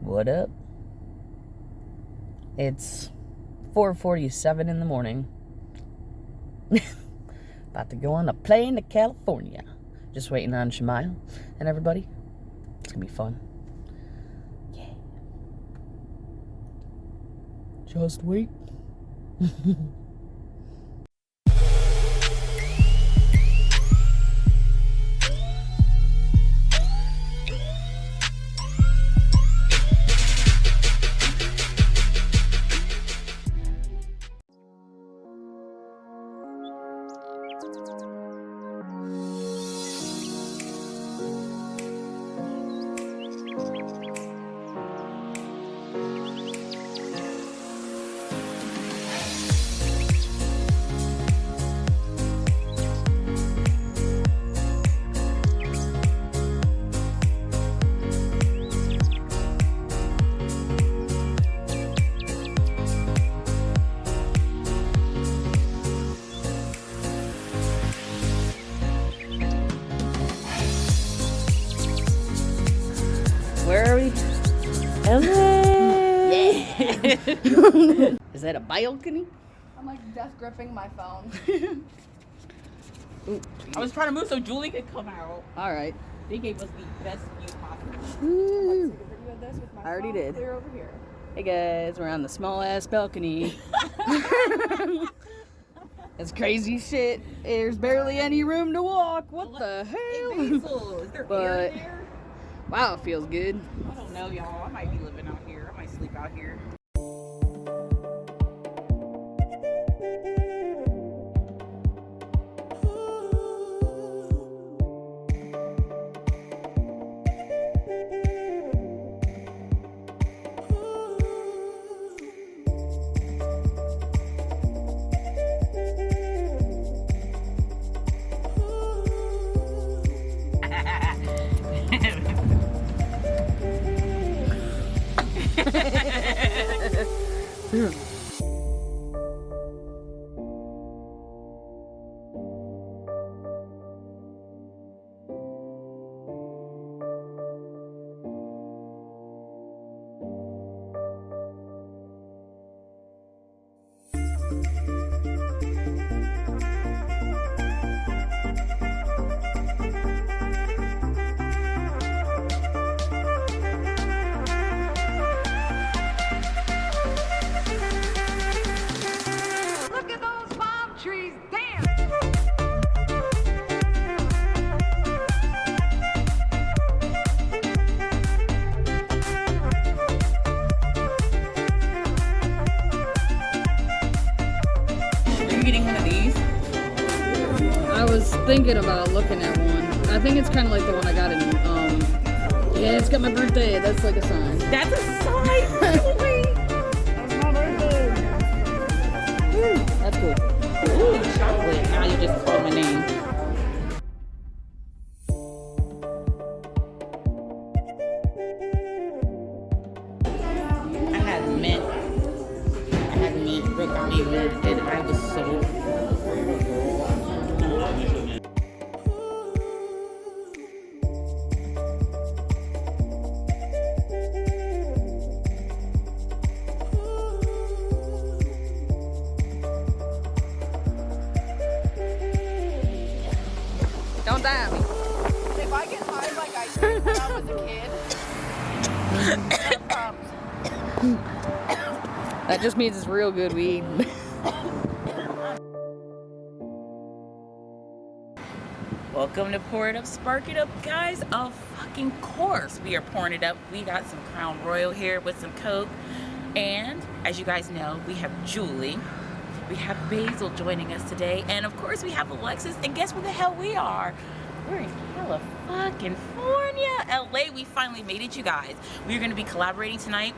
What up? It's 4:47 in the morning. About to go on a plane to California. Just waiting on Shemaya and everybody. It's gonna be fun. Yeah. Just wait. Where are we? LA! Yeah! Is that a balcony? I'm like death gripping my phone. Ooh. I was trying to move so Julie could come out. Alright. They gave us the best view possible. Woo. Take a video of this with my I already phone did. clear over here. Hey guys, we're on the small ass balcony. That's crazy shit. There's barely any room to walk. What the hell? Hey, Basil, is there air in there? Wow, it feels good. I don't know, y'all. I might be living out here. I might sleep out here. Getting one of these? I was thinking about looking at one. I think it's kind of like the one I got in, yeah, it's got my birthday. That's like a sign. That's a sign, Julie! That's my birthday. Woo, that's cool. Ooh, chocolate. Now you just called my name. I had mint. Brooke got me mint, and I was so. Don't die on me. If I get high like I did when I was a kid, That just means it's real good weed. Welcome to Pour It Up, Spark It Up, guys. Of fucking course we are pouring it up. We got some Crown Royal here with some Coke. And as you guys know, we have Julie. We have Basil joining us today. And of course we have Alexis. And guess where the hell we are? We're in California. LA, we finally made it, you guys. We're gonna be collaborating tonight.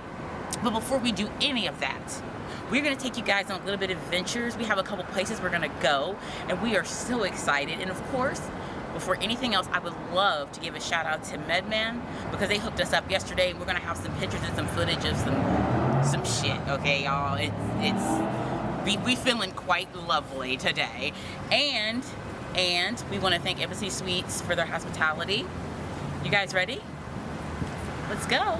But before we do any of that, we're gonna take you guys on a little bit of adventures. We have a couple places we're gonna go, and we are so excited. And of course, before anything else, I would love to give a shout out to MedMen because they hooked us up yesterday. We're gonna have some pictures and some footage of some shit, okay, y'all? We feeling quite lovely today. And we want to thank Embassy Suites for their hospitality. You guys ready? Let's go.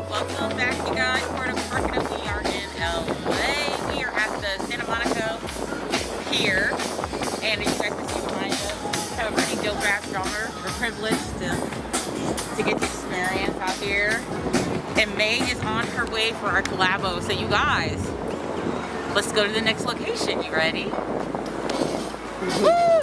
Welcome back, you guys. We're in Market. We are in LA. We are at the Santa Monica Pier, and as you guys can see behind us, have a pretty dope ass genre. We're privileged to get to experience out here. And May is on her way for our collabo. So you guys, let's go to the next location. You ready? Woo!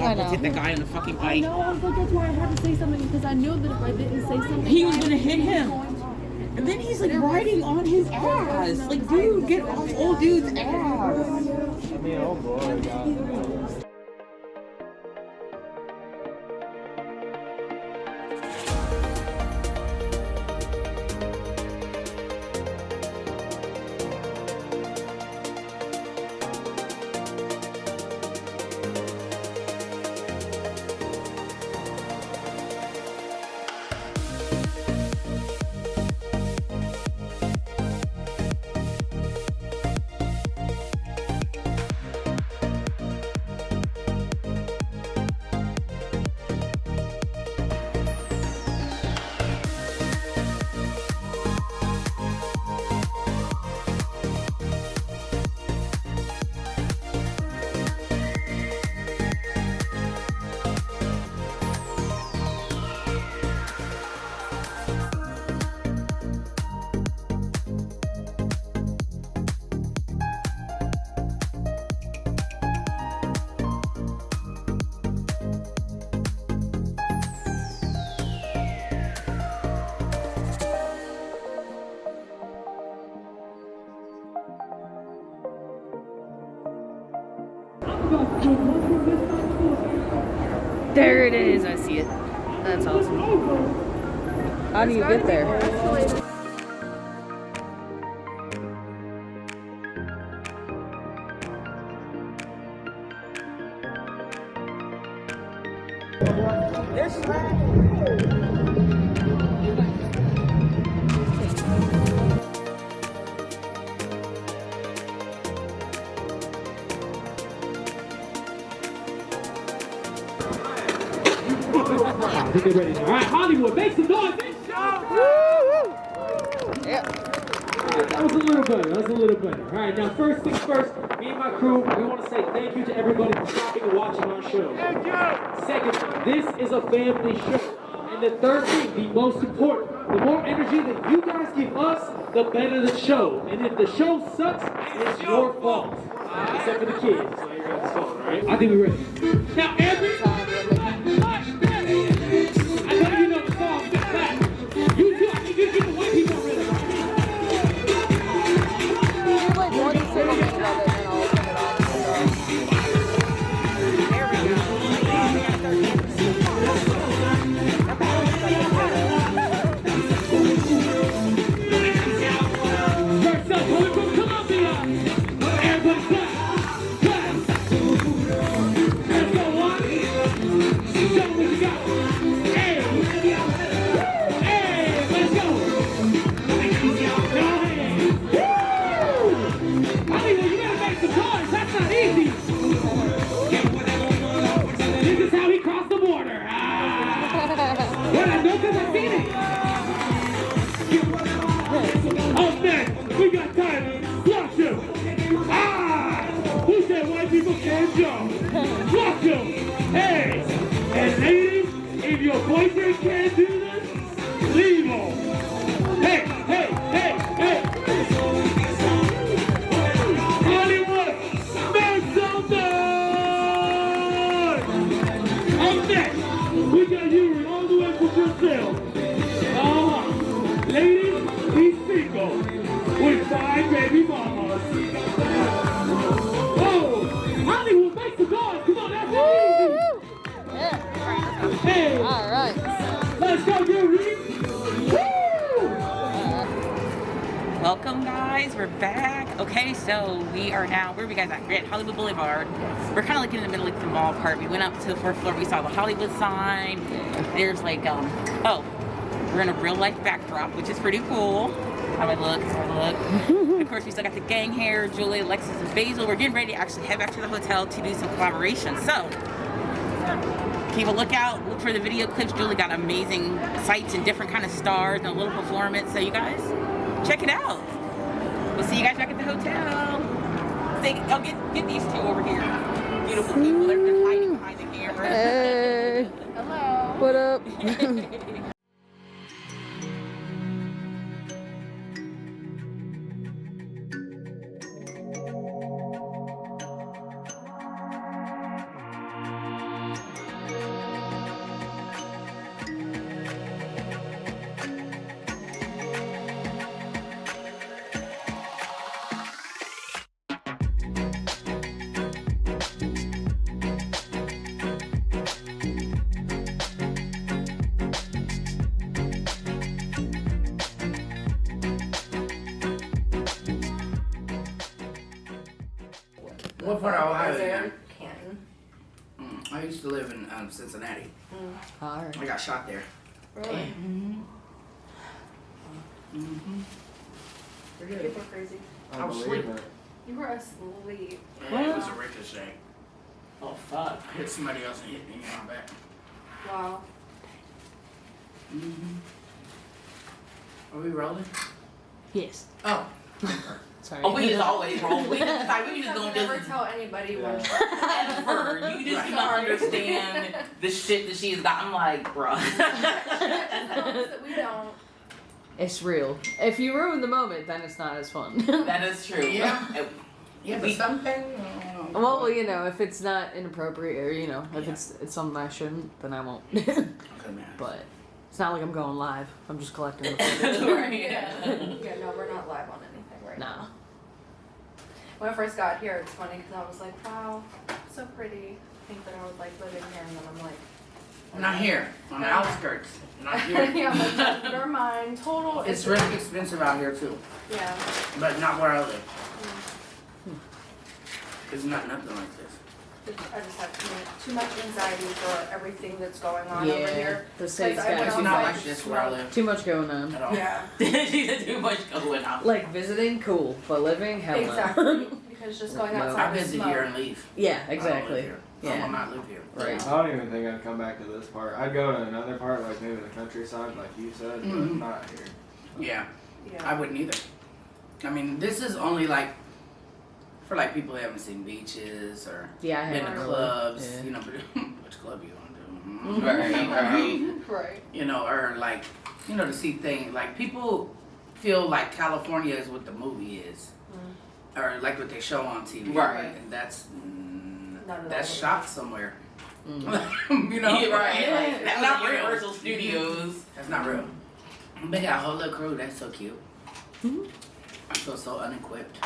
I know. Hit the guy in the fucking bike. No, I was like, that's why I had to say something because I knew that if I didn't say something, He was gonna hit him. And then he's like riding on his ass. Like, dude, get off old dude's ass. There it is. I see it. That's awesome. How do you get there? I think they're ready now. All right, Hollywood, make some noise. Yeah. That was a little better. All right, now first things first, me and my crew, we want to say thank you to everybody for stopping and watching our show. Thank you. Second, this is a family show. And the third thing, the most important, the more energy that you guys give us, the better the show. And if the show sucks, it's your fault. Except for the kids. So you're going to phone, all right? I think we're ready. Now, I know you know the song, just that. You too, I think you get the white people ready. Like one single minute of it, and I'll turn it off. First up, coming from Colombia. Everybody clap, clap. Let's go, one. Show me what you got. Hey, hey, let's go. Go ahead. Woo! I think you gotta make some noise. That's not easy. This is how he crossed the border. Well, I know because I've seen it. Up next, we got Tyler. Watch him. Ah! Who said white people can't jump? Watch him. Hey! And ladies, if your boyfriend can't do this, leave him. Hey, hey, hey, hey! Hollywood, make some noise! Up next, we got you all the way from Brazil. Ladies, he's single with 5 baby mamas. Oh, Hollywood, make some noise! Come on, that's easy! Yeah. Hey! All right. Let's go, Julie! Woo! Welcome, guys. We're back. Okay, so we are now, where are we guys at? We're at Hollywood Boulevard. We're kind of like in the middle, like the mall part. We went up to the 4th floor. We saw the Hollywood sign. There's like, oh, we're in a real life backdrop, which is pretty cool. How I look, Of course, we still got the gang here, Julie, Alexis, and Basil. We're getting ready to actually head back to the hotel to do some collaboration. So, keep a lookout. Look for the video clips. Julie got amazing sights and different kind of stars and a little performance. So you guys, check it out. We'll see you guys back at the hotel. Say, oh, get these two over here. Beautiful people. They're just hiding behind the camera. Hey. Hello. What up? What part of Ohio? There, Canton. I used to live in Cincinnati. All right. I got shot there. Really? Pretty good. People are crazy. I was asleep. You were asleep. Yeah, it was a ricochet. Oh, fuck. I hit somebody else and hit me in my back. Wow. Are we rolling? Yes. Oh. Sorry. Oh, we just always roll. We just don't Never just tell anybody one ever. You just don't understand the shit that she's got. I'm like, bruh. that we don't. It's real. If you ruin the moment, then it's not as fun. That is true. Yeah. Yeah, but something. Well, you know, if it's not inappropriate, or you know, if it's something I shouldn't, then I won't. Okay, man. But it's not like I'm going live. I'm just collecting the footage. Yeah, no, we're not live on anything right No. now. When I first got here, it's funny because I was like, wow, so pretty. I think that I would like living here, and then I'm like, I'm not here. On the outskirts. Not here. yeah, I'm like, never mind. Total. It's really expensive out here too, Yeah. but not where I live. It's not nothing like this. I just have too much anxiety for everything that's going on over here. The city's I went got It's outside not to like this where I smoke. live too much going on. at all. Yeah, She's too much going on. Like visiting, cool, but living, hell no. exactly. Because just going No. outside I to visit smoke. here and leave. Yeah, I don't live exactly. here. I Yeah. will not live here. Right. I don't even think I'd come back to this part. I'd go to another part, like maybe the countryside, like you said, but Mhm. not here. Yeah, Yeah. I wouldn't either. I mean, this is only like for like people who haven't seen beaches or Yeah, I been haven't to really. clubs. Yeah. You know, which club you want to do? Right. Right. You know, or like, you know, to see things like people feel like California is what the movie is, or like what they show on TV. Right. And that's Not at that's all. shot somewhere. Mm. You know, Yeah, right. Yeah. Like, That's that not was real. Universal Studios. That's not real. They got a whole little crew. That's so cute. Mhm. I feel so unequipped.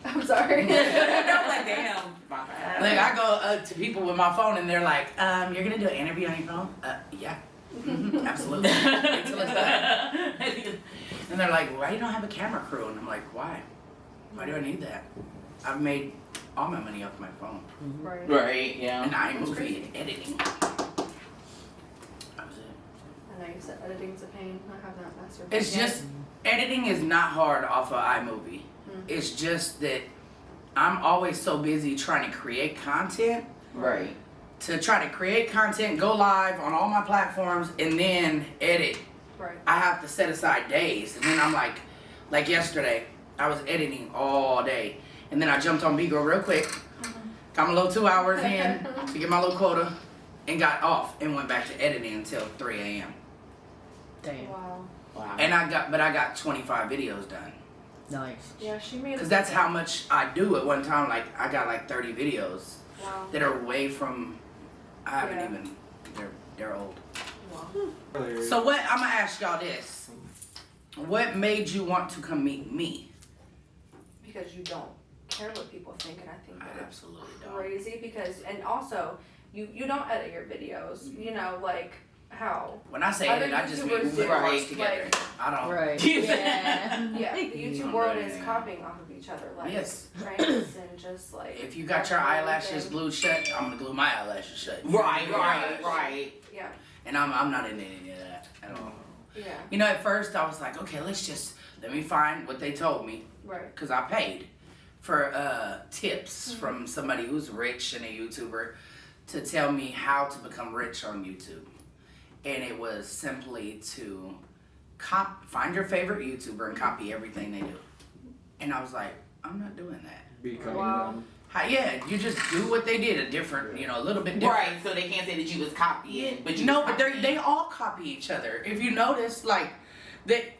I'm sorry. I'm like, damn. My bad. Like I go to people with my phone and they're like, "You're gonna do an interview on your phone?" Yeah, absolutely. Wait till it's done. And they're like, "Why you don't have a camera crew?" And I'm like, "Why? Why do I need that? I've made all my money off my phone Right. Right, yeah. and That's iMovie crazy. and editing." That was it. I know you said editing's a pain. I have that master. It's just editing is not hard off of iMovie. Mm. It's just that I'm always so busy trying to create content. Right. To try to create content, go live on all my platforms, and then edit. Right. I have to set aside days, and then I'm like yesterday, I was editing all day, and then I jumped on Beagle real quick, got my little 2 hours in to get my little quota, and got off and went back to editing until 3 a.m. Damn. Wow. Wow. And I got 25 videos done, Nice. Yeah, she made. because that's how much I do at one time. Like I got like 30 videos Wow. that are way from, I haven't Yeah. even, they're old. Wow. Earlier, So what, I'm gonna ask y'all this. What made you want to come meet me? Because you don't care what people think, and I think I that it's absolutely don't. crazy. Because and also you don't edit your videos. You know, like how. When I say Other edit, I just mean YouTubers move do, the parts right, together. like- I don't. Right. Yeah. Yeah, the YouTube world is copying off of each other, like Yes. pranks and just like. If you got your eyelashes everything. glued shut, I'm gonna glue my eyelashes shut. Right. Yeah. And I'm not into any of that at all. Yeah. You know, at first I was like, okay, let me find what they told me, Right. because I paid for tips from somebody who's rich and a YouTuber to tell me how to become rich on YouTube. And it was simply to find your favorite YouTuber and copy everything they do. And I was like, I'm not doing that. becoming Wow. them. Mm-hmm. You just do what they did, a different, a little bit different. Right, so they can't say that you was copying, but you No, was but copying. they all copy each other. If you notice, like,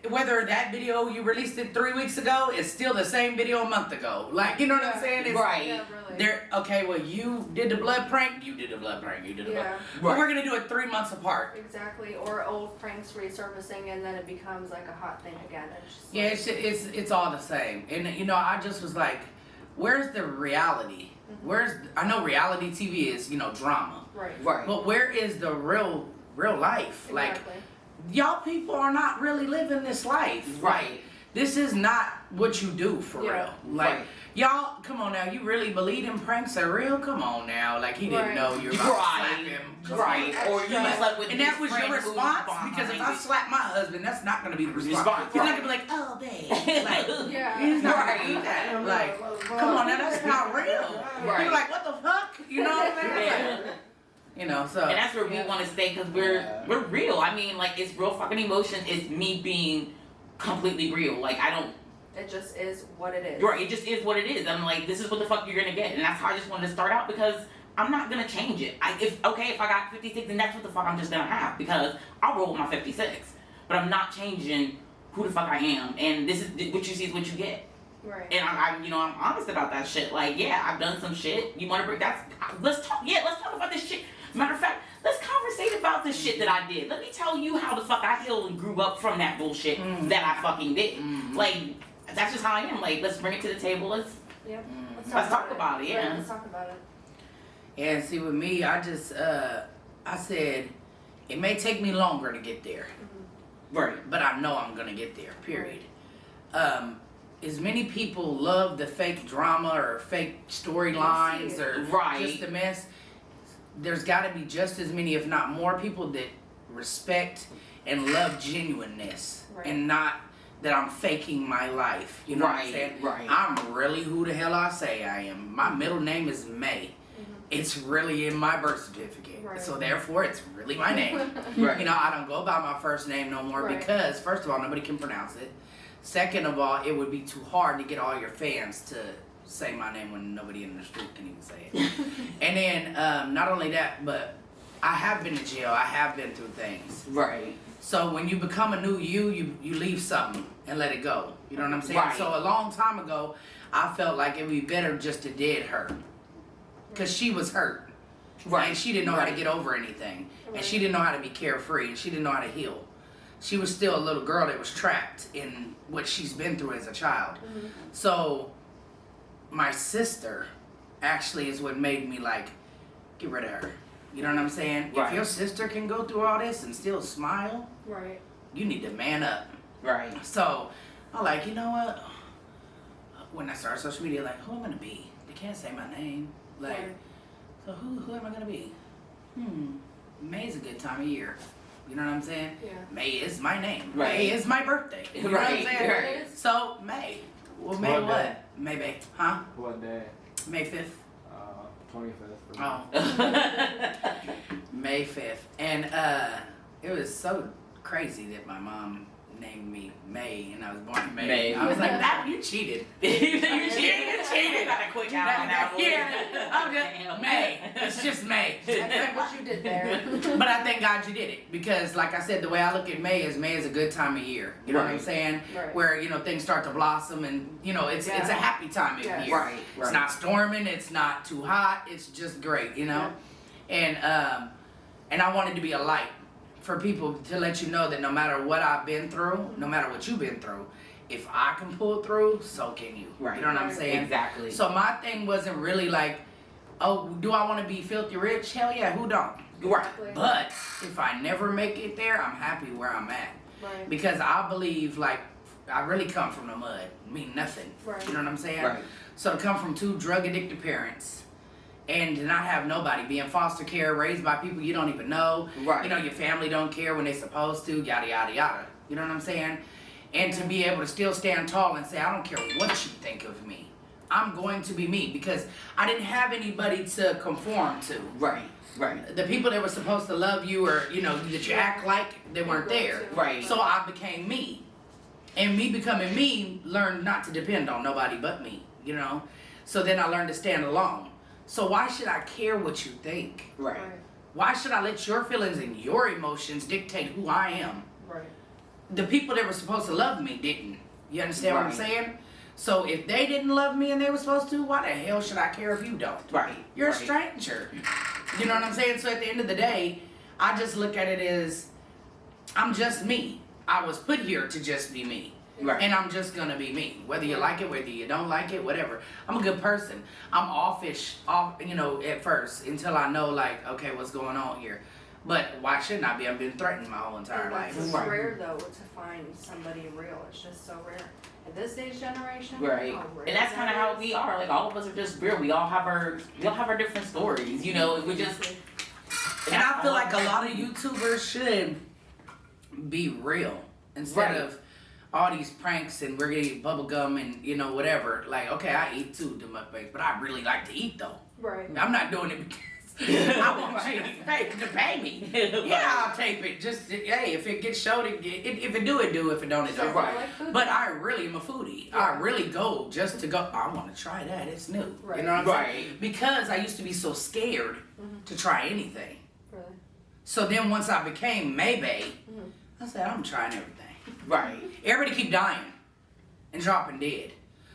whether that video you released it 3 weeks ago is still the same video a month ago. Like, you know what I'm saying? It's, Right. Yeah, really. They're, okay, well, you did the blood prank, you did the blood prank, you did the blood Yeah. But Right. we're going to do it 3 months apart. Exactly. Or old pranks resurfacing, and then it becomes like a hot thing again. It's just Yeah, like, it's all the same. And, I just was like, where's the reality? I know reality TV is, drama. right. Right. But where is the real life? Like, Exactly. y'all people are not really living this life. Right. This is not what you do for Yeah. real. Like, Right. y'all, come on now, you really believe them pranks are real? Come on now. Like, he didn't Right. know you were about to slap Right. him. Right. Or you Extra. slept with And his that was friend your who's response? behind Because if I you. slap my husband, that's not going to be the response. Response, He's not right. going to be like, oh, babe. Like, Yeah. he's not Right. going to do that. Like, come on now, that's not real. Right. You're like, what the fuck? You know what I'm saying? So. And that's where we want to stay because we're real. I mean, like, it's real fucking emotion. It's me being completely real. Like, I don't. It just is what it is. Right, it just is what it is. I'm like, this is what the fuck you're gonna get, and that's how I just wanted to start out because I'm not gonna change it. If I got 56, then that's what the fuck I'm just gonna have because I'll roll with my 56, but I'm not changing who the fuck I am, and this is what you see is what you get. Right. And I'm honest about that shit. Like, yeah, I've done some shit. You want to bring let's talk about this shit. Matter of fact, let's conversate about this shit that I did. Let me tell you how the fuck I healed and grew up from that bullshit that I fucking did. Like, that's just how I am. Like, let's bring it to the table. Let's Yep. Let's talk about it, yeah. Right, let's talk about it. Yeah, see, with me, I just, I said, it may take me longer to get there, right. but I know I'm gonna get there, period. as many people love the fake drama or fake storylines or just the mess, there's got to be just as many, if not more, people that respect and love genuineness and not that I'm faking my life. You know what I'm saying? Right. I'm really who the hell I say I am. My middle name is May. It's really in my birth certificate. So therefore, it's really my name. You know, I don't go by my first name no more because, first of all, nobody can pronounce it. Second of all, it would be too hard to get all your fans to say my name when nobody in the street can even say it. And then, not only that, but I have been to jail. I have been through things. So when you become a new you leave something and let it go. You know what I'm saying? So a long time ago, I felt like it would be better just to dead her. Because she was hurt. And she didn't know how to get over anything. And she didn't know how to be carefree. And she didn't know how to heal. She was still a little girl that was trapped in what she's been through as a child. So my sister actually is what made me like, get rid of her. You know what I'm saying? If your sister can go through all this and still smile, you need to man up. So I'm like, you know what? When I started social media, like, who am I gonna be? They can't say my name. Like, so who am I gonna be? May's a good time of year. You know what I'm saying? May is my name. May is my birthday. You know what I'm saying? So May. Well, May what? Maybe. Huh? What day? May 5th. 25th. Oh. May 5th. And it was so crazy that my mom named me May and I was born in May. I was like, nah, you cheated. you cheated. Gotta quit out on that one. Yeah, I'm just May. It's just May. I think what you did there. But I thank God you did it because, like I said, the way I look at May is a good time of year. You know what I'm saying? Where things start to blossom and it's a happy time of year. It's not storming. It's not too hot. It's just great. And I wanted to be a light for people to let you know that no matter what I've been through, no matter what you've been through, if I can pull through, so can you. You know what I'm saying? Exactly. So my thing wasn't really like, oh, do I want to be filthy rich? Hell yeah, who don't? But if I never make it there, I'm happy where I'm at. Because I believe, like, I really come from the mud. Mean nothing. You know what I'm saying? So to come from 2 drug-addicted parents and to not have nobody, be in foster care, raised by people you don't even know. Your family don't care when they're supposed to, yada, yada, yada. You know what I'm saying? And to be able to still stand tall and say, I don't care what you think of me. I'm going to be me because I didn't have anybody to conform to. The people that were supposed to love you or, that you act like, they weren't there. So I became me. And me becoming me learned not to depend on nobody but me, So then I learned to stand alone. So why should I care what you think? Why should I let your feelings and your emotions dictate who I am? The people that were supposed to love me didn't. You understand what I'm saying? So if they didn't love me and they were supposed to, why the hell should I care if you don't? You're a stranger. You know what I'm saying? So at the end of the day, I just look at it as I'm just me. I was put here to just be me. And I'm just gonna be me. Whether you like it, whether you don't like it, whatever. I'm a good person. I'm offish, at first until I know, like, okay, what's going on here. But why shouldn't I be? I've been threatened my whole entire life. It's rare though to find somebody real. It's just so rare. At this age generation, and that's kind of how we are. Like all of us are just real. We all have our different stories. We just. And I feel like a lot of YouTubers should be real instead of all these pranks and we're getting bubble gum and whatever. Like, okay, I eat too, do my face, but I really like to eat though. I'm not doing it because I want you to pay me. Yeah, I'll tape it. Just hey, if it gets showed, if it do, it do. If it don't, it don't. But I really am a foodie. I really go just to go. I want to try that. It's new. You know what I'm saying? Because I used to be so scared to try anything. So then once I became Maybae, I said I'm trying everything. Everybody keep dying and dropping dead.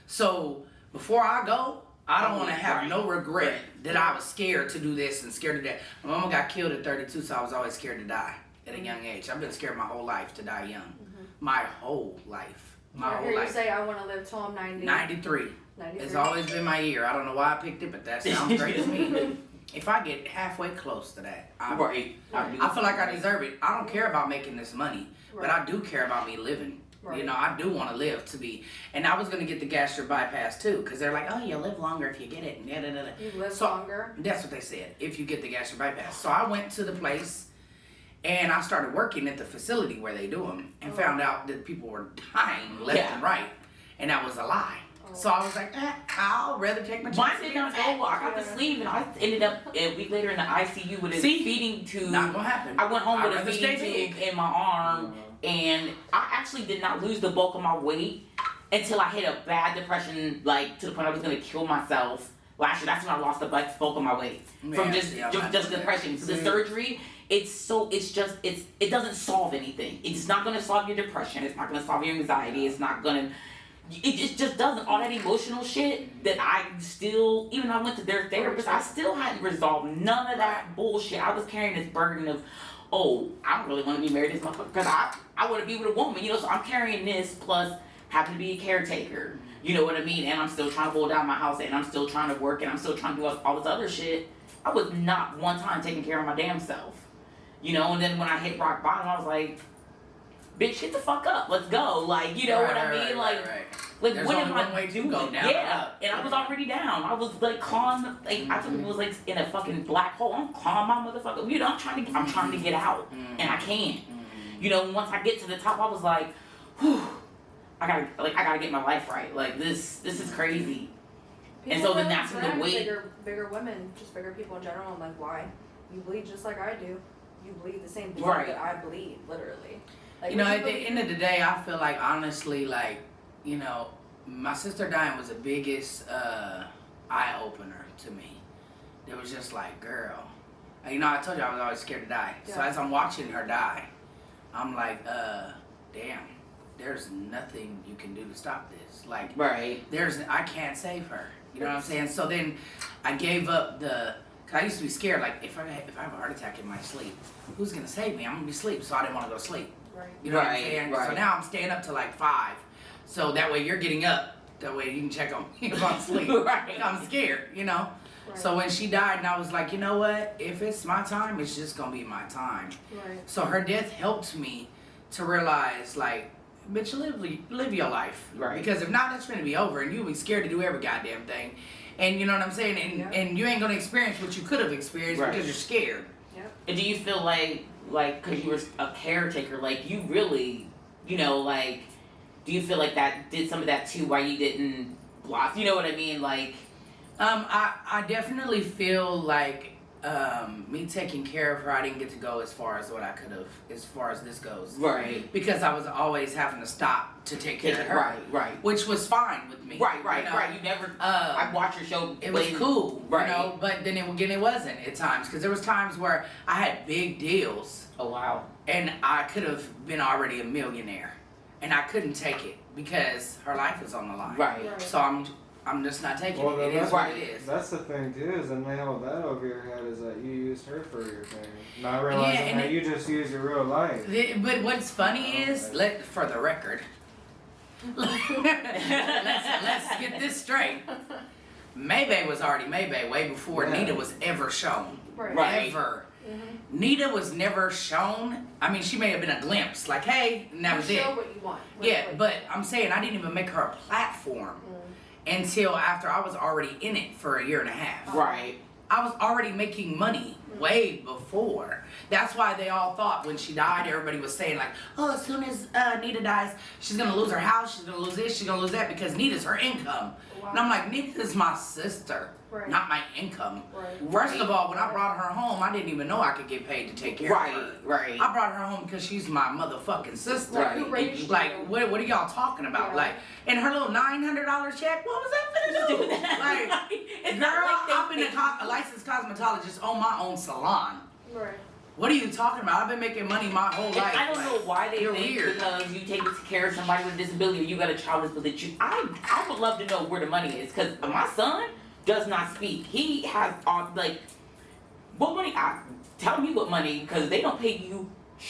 So before I go, I don't want to have no regret that I was scared to do this and scared to that. My mama got killed at 32, so I was always scared to die at a young age. I've been scared my whole life to die young. My whole life. My whole life. You say I want to live till I'm 90. 93. It's always been my year. I don't know why I picked it, but that sounds great to me. If I get halfway close to that, I feel like I deserve it. I don't care about making this money, but I do care about me living. You know, I do want to live to be, and I was gonna get the gastric bypass too, because they're like, oh, you'll live longer if you get it. You live longer? That's what they said, if you get the gastric bypass. So I went to the place, and I started working at the facility where they do them, and found out that people were dying left and right, and that was a lie. So I was like, I'll rather take my chance. Mine did not go. I got the sleeve, and I ended up a week later in the ICU with a feeding tube. Not gonna happen. I went home with a feeding tube in my arm, and I actually did not lose the bulk of my weight until I hit a bad depression, like to the point I was gonna kill myself. Last year, that's when I lost the bulk of my weight from just depression. So the surgery, it doesn't solve anything. It's not gonna solve your depression. It's not gonna solve your anxiety. It's not gonna. It just doesn't. All that emotional shit that I still, even though I went to their therapist, I still hadn't resolved none of that bullshit. I was carrying this burden of, I don't really want to be married to this motherfucker because I want to be with a woman, so I'm carrying this plus having to be a caretaker, you know what I mean? And I'm still trying to hold down my house, and I'm still trying to work, and I'm still trying to do all this other shit. I was not one time taking care of my damn self, and then when I hit rock bottom, I was like, bitch, get the fuck up, let's go, like, you know what I mean? Like, what am I doing? Yeah, and I was already down. I was like clawing, like I think it was like in a fucking black hole. I'm clawing my motherfucker. I'm trying to get out, and I can't. Once I get to the top, I was like, whew, I gotta get my life right. Like this is crazy. People and so then that's when the weight. Bigger women, just bigger people in general. I'm like, why? You bleed just like I do. You bleed the same blood that I bleed, literally. Like, at the end of the day, I feel like honestly, like, my sister dying was the biggest eye opener to me. It was just like, girl, I told you I was always scared to die. Yeah. So as I'm watching her die, I'm like, damn, there's nothing you can do to stop this. Like, I can't save her. You know what I'm saying? So then I gave up cause I used to be scared, like, if I have a heart attack in my sleep, who's gonna save me? I'm gonna be asleep, so I didn't want to go to sleep. Right. You know what I'm saying? Right. So now I'm staying up till like 5. So that way you're getting up. That way you can check on me if I'm asleep. I'm scared, Right. So when she died, and I was like, you know what? If it's my time, it's just gonna be my time. Right. So her death helped me to realize, like, bitch, live your life. Right. Because if not, it's gonna be over, and you'll be scared to do every goddamn thing. And you know what I'm saying? And you ain't gonna experience what you could have experienced because you're scared. Yep. And do you feel like, because you were a caretaker, like, you really, do you feel like that did some of that too, why you didn't block, you know what I mean? Like, I definitely feel like, me taking care of her, I didn't get to go as far as what I could have, as far as this goes. Right. Because I was always having to stop to take care of her. Right. Which was fine with me. Right. You never, I watched your show. It was cool, right. But then it wasn't at times. Because there was times where I had big deals. Oh, wow. And I could have been already a millionaire. And I couldn't take it because her life was on the line. Right. So I'm just not taking it. It is what it is. That's the thing too, is the nail of that over your head is that you used her for your thing. Not realizing that you just used your real life. But what's funny is, for the record, let's get this straight. Maybae was already Maybae way before Nita was ever shown. Right. Ever. Mm-hmm. Nita was never shown. I mean, she may have been a glimpse, like, hey, and that was it. Show what you want. But I'm saying I didn't even make her a platform until after I was already in it for a year and a half. Right. I was already making money way before. That's why they all thought when she died, everybody was saying like, oh, as soon as Nita dies, she's gonna lose her house, she's gonna lose this, she's gonna lose that, because Nita's her income. Wow. And I'm like, Nita's my sister, not my income. Right. First of all, when I brought her home, I didn't even know I could get paid to take care of her. Right. I brought her home because she's my motherfucking sister. Right. Like, what are y'all talking about? Yeah. Like, and her little $900 check, what was that finna do? Like, girl, I've been a licensed cosmetologist on my own salon. Right. What are you talking about? I've been making money my whole life. I don't know why they think weird. Because you take care of somebody with a disability or you got a child with a disability. I would love to know where the money is, because my son does not speak. He has what money? Tell me what money, because they don't pay you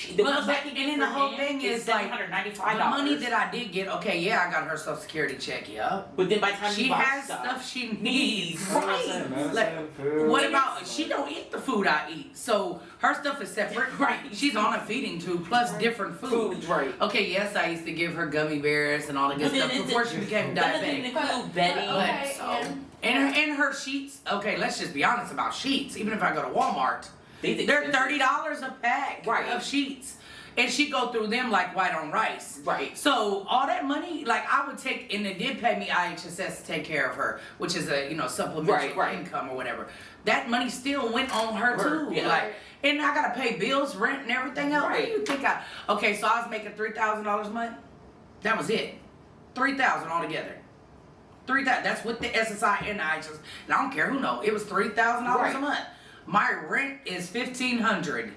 And then the whole thing is like $795. the money that I did get. Okay, yeah, I got her Social Security check. Yeah, But then by the time she you buy has stuff she needs. Right. Like, Food. what about she don't eat the food I eat, so her stuff is separate. Right. She's on a feeding tube plus different food. Right. Okay, yes, I used to give her gummy bears and all the good But then stuff before she became that doesn't diabetic. include bedding. Okay, So, and her sheets. Okay, let's just be honest about sheets. Even if I go to Walmart, they're $30 a pack of sheets. And she go through them like white on rice. Right. So all that money, like I would take, and they did pay me IHSS to take care of her, which is a supplementary income or whatever. That money still went on her too. Yeah. Like, and I gotta pay bills, rent, and everything else. What do you think Okay, so I was making $3,000 a month. That was it. $3,000 altogether. $3,000. That's with the SSI and the IHSS. And I don't care who knows. It was $3,000 a month. My rent is $1,500.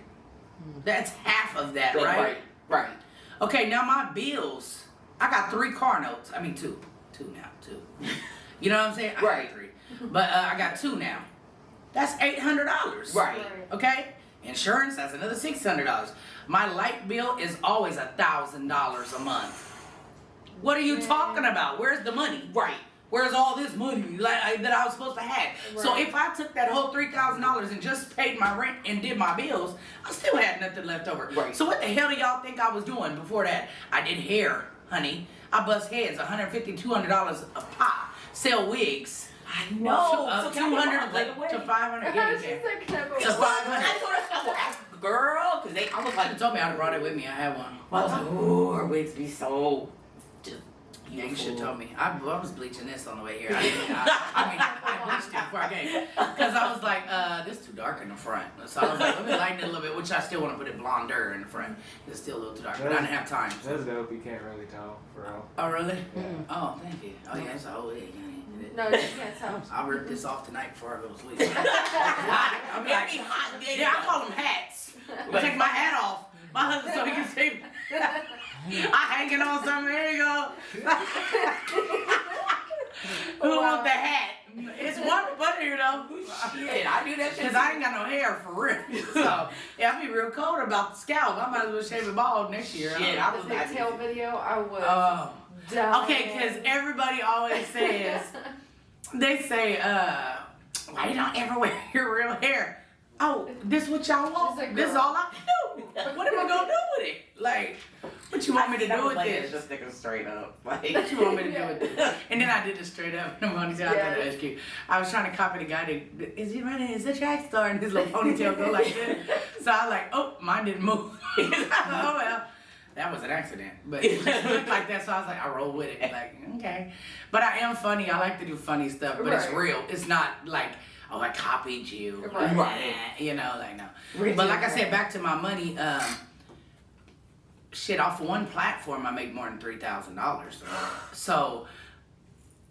That's half of that, right? Right. Okay, now my bills. I got 3 car notes. I mean 2 now. You know what I'm saying? I Right. got 3, but I got 2 now. That's $800. Right. Okay. Insurance. That's another $600. My light bill is always $1,000 a month. What are you talking about? Where's the money? Right. Where's all this money that I was supposed to have? Right. So if I took that whole $3,000 and just paid my rent and did my bills, I still had nothing left over. Right. So what the hell do y'all think I was doing before that? I did hair, honey. I bust heads, $150, $200 a pop. Sell wigs. I know. So can I 200 get my to 500. Yeah, you She's can. like, can I go To with- 500. I told her, I will ask the girl, because I was like, You told me I'd have brought it with me. I had one. I was like, oh, her wigs be so just Yeah, you should have beautiful. told me. I was bleaching this on the way here. I bleached it before I came. Because I was like, this is too dark in the front. So I was like, let me lighten it a little bit, which I still want to put it blonder in the front. It's still a little too dark, but I didn't have time. That's dope. You can't really tell, for real. Oh, really? Yeah. Oh, thank you. Oh, yeah, it's a whole wig. No, you can't tell. I'll rip this off tonight before I go to sleep. I'm It'd like, be hot. yeah, I call them hats. I take my hat off. My husband so he can see. I hanging on something. Here you go. Who want the hat? It's one funny, you know. Shit, I do that shit. Because I ain't got no hair for real. So, yeah, I be real cold about the scalp. I might as well shave it bald next year. Shit, The pigtail video, I was Oh. dying. Okay, because everybody always says, they say, why you don't ever wear your real hair? Oh, this what y'all want? She's a This girl. all I can do. What am I gonna do with it? Like, what you want me to do with It's this? just sticking straight up. Like, What you want me to do with this? And then I did it straight up in the ponytail. I thought that was cute. I was trying to copy the guy that, is he running his track star? And his little ponytail go like this. So I was like, oh, mine didn't move. Oh, well. That was an accident, but it just looked like that, so I was like, I roll with it, like, okay. But I am funny, I like to do funny stuff, but it's Right. real. It's not like, oh, I copied you, Right. you know, like, no. But like I said, back to my money, shit, off of one platform, I make more than $3,000. So,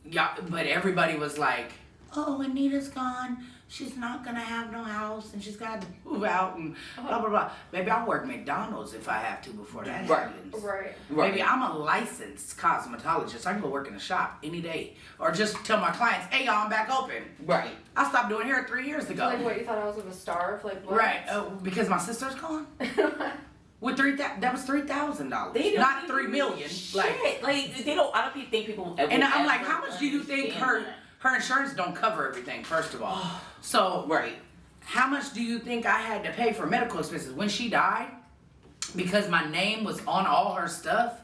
yeah, but everybody was like, oh, Anita's gone. She's not gonna have no house, and she's got to move out, and blah blah blah. Maybe I'll work McDonald's if I have to before that happens. Right. Maybe I'm a licensed cosmetologist. I can go work in a shop any day, or just tell my clients, "Hey, y'all, I'm back open." right. I stopped doing hair 3 years ago. Like what, you thought I was gonna starve? Like what? Right, because my sister's gone. With that was $3,000, They don't not even 3 million. Shit. Like, Like, they don't, I don't think people ever. and I'm like, ever how much do you think understand her insurance don't cover everything? First of all, so that. Right. how much do you think I had to pay for medical expenses when she died? Because my name was on all her stuff,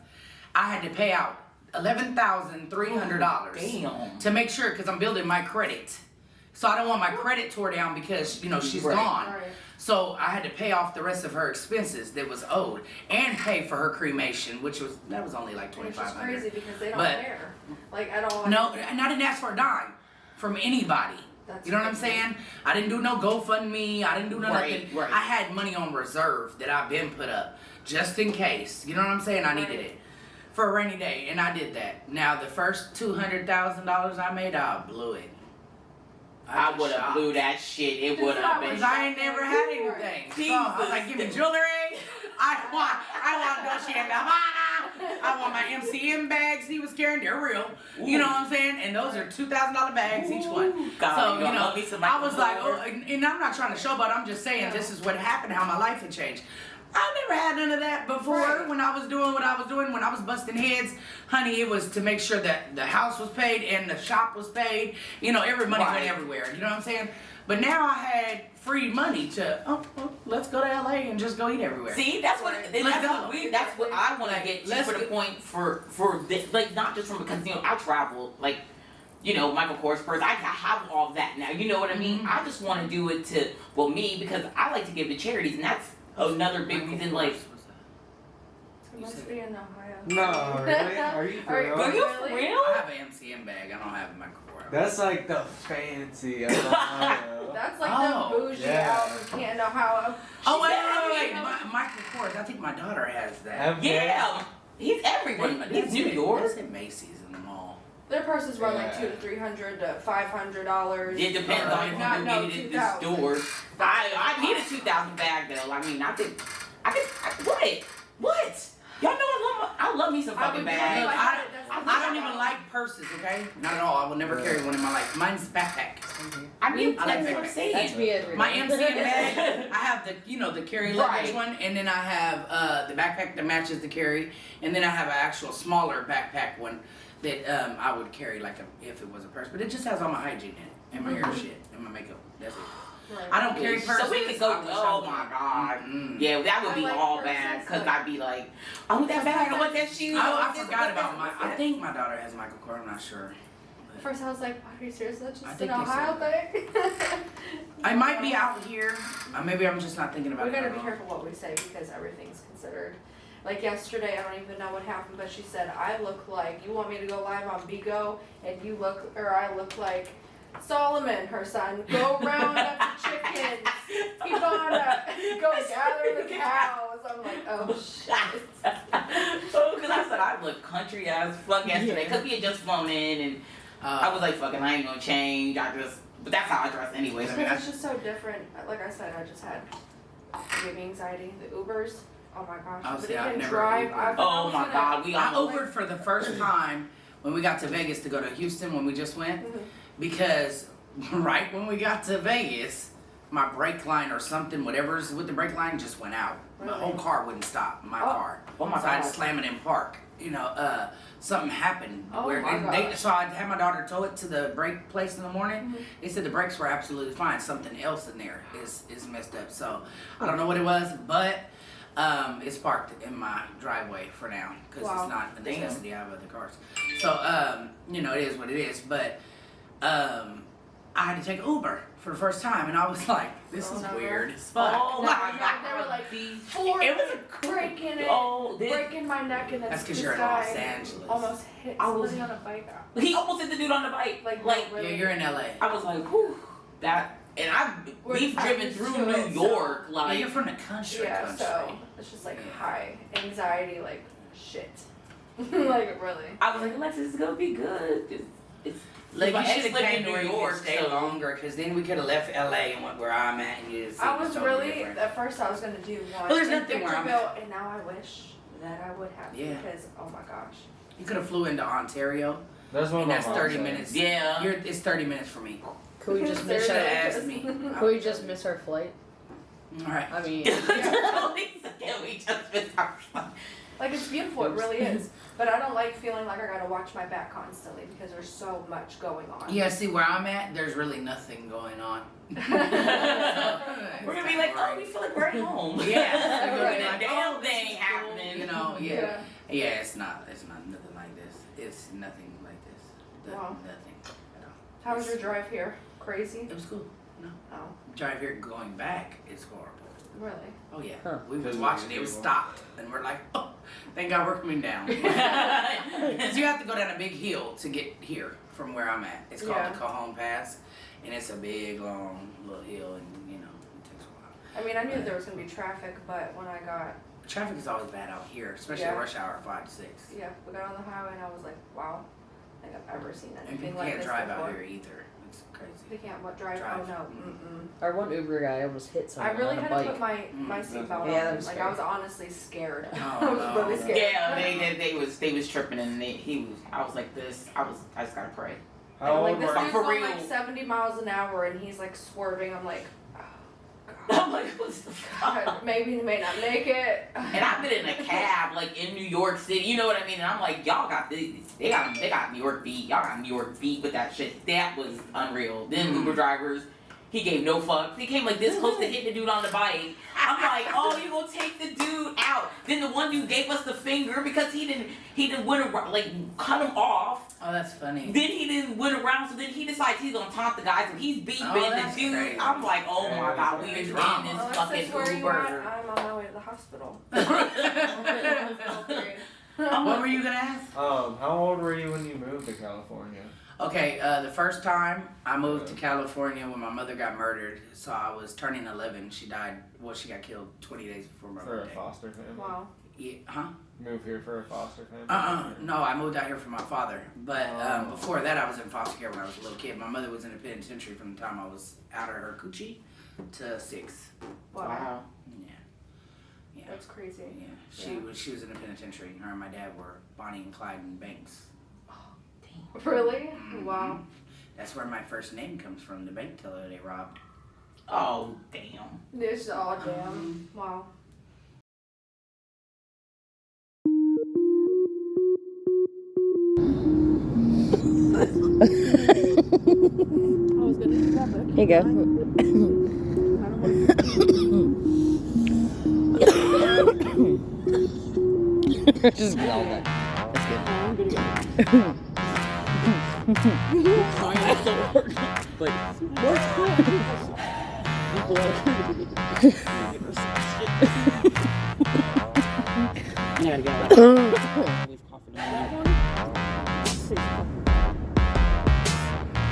I had to pay out $11,300 Damn. to make sure, because I'm building my credit. So I don't want my credit tore down because, you know, she's Right. gone. Right. So I had to pay off the rest of her expenses that was owed and pay for her cremation, which was only like And it's just $2,500. crazy because they don't But- care. Like at all. No, and I didn't ask for a dime from anybody. That's You know what I'm crazy. saying? I didn't do no GoFundMe. I didn't do no Right, nothing. right. I had money on reserve that I've been put up just in case. You know what I'm saying? I needed Right. it for a rainy day, and I did that. Now the first $200,000 I made, I blew it. I was would have shocked. blew that shit. It would have been. Cause I ain't never had anything. So I was like, give me jewelry. I want Dolce and Gabbana. I want my MCM bags he was carrying. They're real. You know what I'm saying? And those are $2,000 bags each one. God, So, you you know, love me some I was like, Michael oh, and I'm not trying to show, but I'm just saying this is what happened, how my life had changed. I never had none of that before. Right. When I was doing what I was doing, when I was busting heads, honey, it was to make sure that the house was paid and the shop was paid. You know, every money went everywhere. You know what I'm saying? But now I had free money to, let's go to LA and just go eat everywhere. See, that's what I want to get to for the point for this, like, not just from, because, you know, I travel, like, you know, Michael Kors purse, I have all that now, you know what I mean? I just want to do it to, well, me, because I like to give to charities, and that's another big reason, like, It must be in Ohio. No, really? Are you for real? are you for real? I have an MCM bag. I don't have a Michael Kors. That's like the fancy of Ohio. That's like Oh, the bougie yeah. out in Canton, Ohio. Oh, said- wait. Michael Kors. I think my daughter has that. Okay. He's everywhere. He's New York. That's at Macy's in the mall. Their purses run like Yeah. $200 to $300 to $500. It depends on if Not- you no, can get it at the 2000. store. I need a 2,000 bag though. I mean, what? Y'all know I love me some I fucking would bags. really Look, like it. That's I don't even like purses, okay? Not at all. I will never carry one in my life. Mine's backpack. I mean, I like that's what I'm backpacks. saying. That's me every My day. MCM bag, I have the carry luggage Right. one, and then I have the backpack that matches the carry, and then I have an actual smaller backpack one that I would carry like if it was a purse, but it just has all my hygiene in it, and my hair shit, and my makeup. That's it. Right. I don't carry purses. So we could go. I wish I Oh would. my god. Mm-mm. Yeah, that would I be like all purses, bad because but- I'd be like, I want that bag. I want that shoe. I forgot about my. I think my daughter has Michael Kors. I'm not sure. At first I was like, are you serious? That's I just think an they Ohio thing. I might be out here. Maybe I'm just not thinking about We it. gotta at be all. careful what we say because everything's considered. Like yesterday, I don't even know what happened, but she said, I look like, you want me to go live on Bigo, and I look like Solomon, her son. Go round up the chickens. Ivana, go gather the cows. I'm like, oh shit. Oh, because I said I look country as fuck yesterday because we had just flown in and I was like, fucking, I ain't gonna change. But that's how I dress anyways. I mean, It's just so different. Like I said, I just had giving anxiety. The Ubers, oh my gosh. Oh, But see, it I've didn't never drive. Ubered. I oh my god, we I almost. Ubered for the first time when we got to Vegas to go to Houston when we just went Mhm. because right when we got to Vegas, my brake line or something, whatever's with the brake line, just went out. The Really? whole car wouldn't stop. My car. Oh my so I had to god. slam it in park. Something happened Oh where my gosh. so I had my daughter tow it to the brake place in the morning. Mhm. They said the brakes were absolutely fine. Something else in there is messed up. So I don't know what it was, but it's parked in my driveway for now because Wow. it's not a Damn. necessity. I have other cars. So it is what it is. But I had to take Uber for the first time, and I was like, "This Oh, is no. weird as fuck." Oh my No, god. they were like, The- Four It was breaking it, Oh, this. breaking my neck, and That's 'cause this you're in guy Los Angeles. almost hit I was- somebody on a bike. He almost hit the dude on the bike. Like Like, Yeah, you're in LA. I was like, whew, that. And we've driven used through to New it, so- York, Yeah, like. you're from the country. Yeah, so country. it's just like high anxiety, like shit. Like really. I was like, Alexis, it's gonna be good. It's Like, my you ex should have lived came in to New New York, York, stay so- longer, because then we could have left LA and went where I'm at, and you'd see I it's was totally really different. at first I was gonna do one Well, there's in nothing where I'm Victorville, and now I wish that I would have Yeah. because oh my gosh. You could have flew into Ontario, That's what and my that's mom 30 said. minutes. Yeah. It's 30 minutes for me. Could we just You miss should our? have asked me. Could we just miss our flight? All right. I mean, Can we just miss our flight? Like it's beautiful, it really is. But I don't like feeling like I gotta watch my back constantly because there's so much going on. Yeah, see, where I'm at, there's really nothing going on. We're gonna be like, oh, we feel like we're at home. Yeah. We're gonna be Right. like, damn thing happening. You know, yeah. Yeah, it's not nothing like this. It's nothing like this. Wow. Nothing at all. How was your drive here? Crazy? It was cool. Oh, Drive here going back is horrible. really? Oh yeah. Huh. We was Doesn't watching make it. It was it stopped, and we're like, oh, thank God we're coming down. Because you have to go down a big hill to get here from where I'm at. It's called Yeah. the Cajon Pass, and it's a big, long little hill, and it takes a while. I mean, I knew there was gonna be traffic, but when I got, Traffic is always bad out here, especially Yeah. rush hour 5 to 6. we got on the highway and I was like, wow, I think I've ever seen And anything people like can't this drive before. out here either. It's crazy. They can't what drive? Drive. Oh no, our one Uber guy almost hit I someone really on a had bike. to put my Mm. seatbelt Yeah, that on. was Like scary. I was honestly scared. Oh, I was no. really scared. Yeah, they was tripping and I was like this. I just gotta pray. How like old this were dude's For going real. like 70 miles an hour and he's like swerving. I'm like, oh I'm like, what's the fuck? Maybe they may not make it. And I've been in a cab like in New York City, you know what I mean? And I'm like, y'all got this. They got New York beat. Y'all got New York beat with that shit. That was unreal. Then Uber drivers, he gave no fucks. He came like this close to hitting the dude on the bike. I'm like, oh, you gonna take the dude out? Then the one dude gave us the finger because he didn't win around, like cut him off. Oh, that's funny. Then he didn't win around, so then he decides he's gonna taunt the guys and he's beeping the dude. Crazy. I'm like, oh my god, we are in this fucking where you at? Uber. I'm on my way to the hospital. What were you gonna ask? How old were you when you moved to California? Okay, the first time I moved to California when my mother got murdered, so I was turning 11. She died. Well, she got killed 20 days before my For a birthday. foster family? Wow. Yeah, huh? Move here for a foster family? No, I moved out here for my father. But before that, I was in foster care when I was a little kid. My mother was in a penitentiary from the time I was out of her coochie to 6. Wow. Yeah. That's crazy. Yeah. She was in a penitentiary. Her and my dad were Bonnie and Clyde in Banks. Really? Mhm. Wow. That's where my first name comes from, the bank teller they robbed. Oh damn. This all damn. Wow. Here you go. Just get all that. That's good. But I gotta go.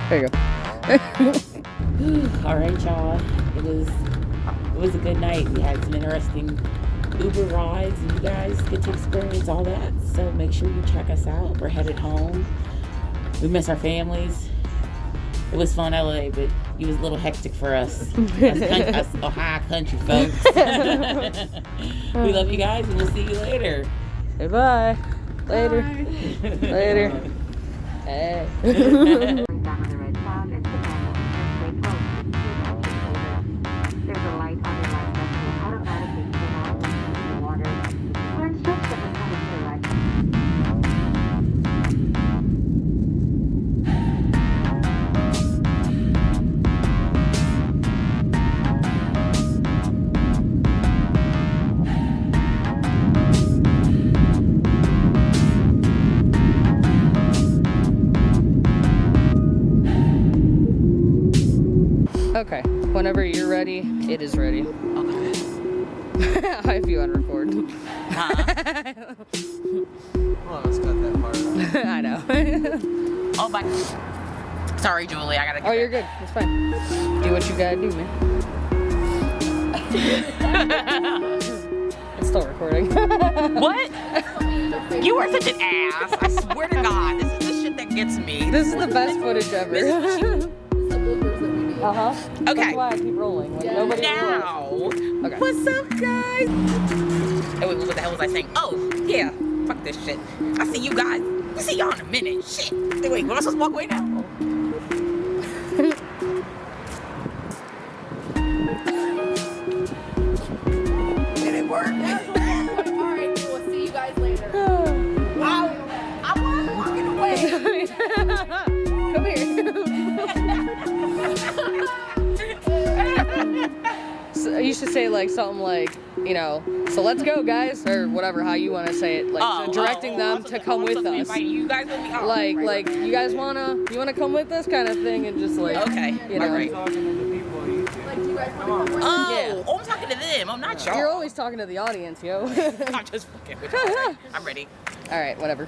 There you go. All right, y'all. It was a good night. We had some interesting Uber rides, and you guys get to experience all that. So make sure you check us out. We're headed home. We miss our families. It was fun, LA, but it was a little hectic for us. Us Ohio country folks. We love you guys, and we'll see you later. Goodbye. Later. Later. Hey. Okay, whenever you're ready, it is ready. Okay. I have you on record. Huh? Well, let's cut that part out. I know. Oh, bye. Sorry, Julie. I gotta get You're good. It's fine. Do what you gotta do, man. It's still recording. What? You are such an ass. I swear to God. This is the shit that gets me. This is the best footage ever. Uh-huh. Okay. That's why I keep rolling. Like, nobody Now. Okay. What's up, guys? Oh, wait, what the hell was I saying? Oh, yeah. Fuck this shit. I'll see you guys. We'll see y'all in a minute. Shit. Wait, am I supposed to walk away now? Did it work? Alright, we'll see you guys later. Wow. I was walking away. Come here. So you should say like something like, you know, so let's go, guys, or whatever, how you want to say it, like so directing them to come with us. You guys with me? Oh, Like right. you guys wanna come with us, kind of thing, and just like Okay. you know. All right. Talking to the people on YouTube. Like, do you guys want to come? Oh, Yeah. I'm talking to them. I'm not y'all. You're always talking to the audience, yo. I'm just fucking with you. I'm ready. All right, whatever.